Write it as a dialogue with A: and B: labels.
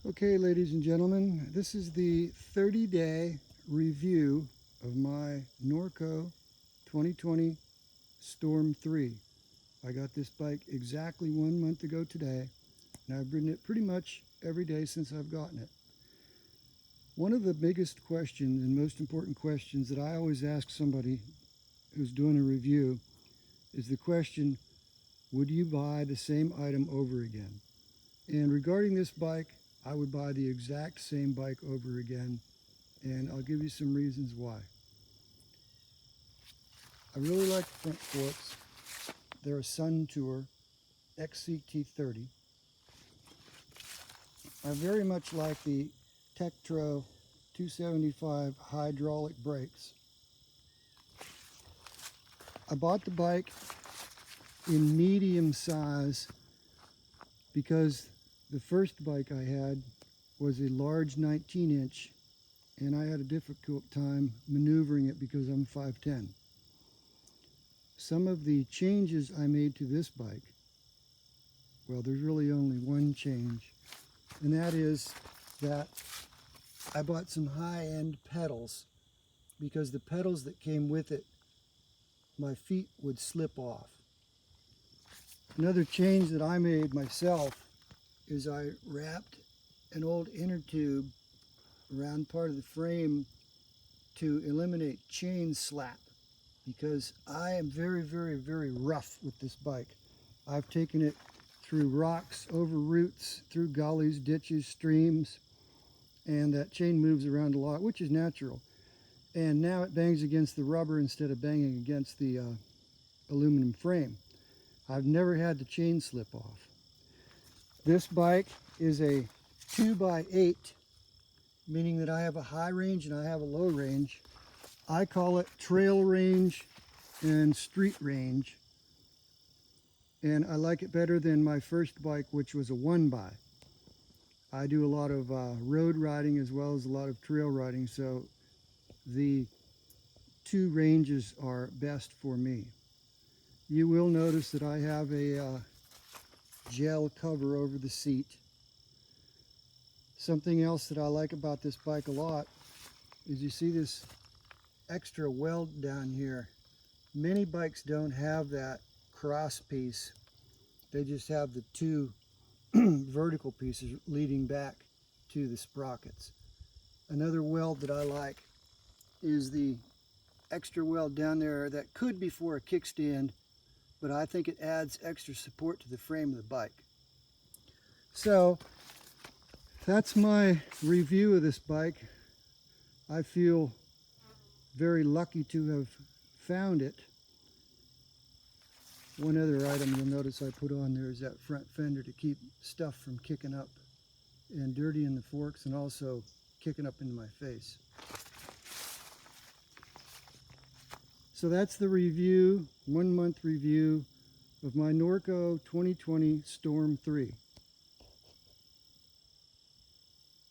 A: Okay, ladies and gentlemen, this is the 30-day review of my Norco 2020 Storm 3. I got this bike exactly 1 month ago today, and I've ridden it pretty much every day since I've gotten it. One of the biggest questions and most important questions that I always ask somebody who's doing a review is the question, would you buy the same item over again? And regarding this bike, I would buy the exact same bike over again, and I'll give you some reasons why. I really like the front forks. They're a Suntour XCT30. I very much like the Tektro 275 hydraulic brakes. I bought the bike in medium size because the first bike I had was a large 19-inch, and I had a difficult time maneuvering it because I'm 5'10". Some of the changes I made to this bike, well, there's really only one change, and that is that I bought some high-end pedals because the pedals that came with it, my feet would slip off. Another change that I made myself is I wrapped an old inner tube around part of the frame to eliminate chain slap, because I am very, very, very rough with this bike. I've taken it through rocks, over roots, through gullies, ditches, streams, and that chain moves around a lot, which is natural. And now it bangs against the rubber instead of banging against the aluminum frame. I've never had the chain slip off. This bike is a 2x8, meaning that I have a high range and I have a low range. I call it trail range and street range. And I like it better than my first bike, which was a 1x. I do a lot of road riding as well as a lot of trail riding, so the two ranges are best for me. You will notice that I have a gel cover over the seat. Something else that I like about this bike a lot is you see this extra weld down here. Many bikes don't have that cross piece. They just have the two vertical pieces leading back to the sprockets. Another weld that I like is the extra weld down there that could be for a kickstand, but I think it adds extra support to the frame of the bike. So that's my review of this bike. I feel very lucky to have found it. One other item you'll notice I put on there is that front fender to keep stuff from kicking up and dirtying the forks and also kicking up into my face. So that's the review, 1 month review of my Norco 2020 Storm 3.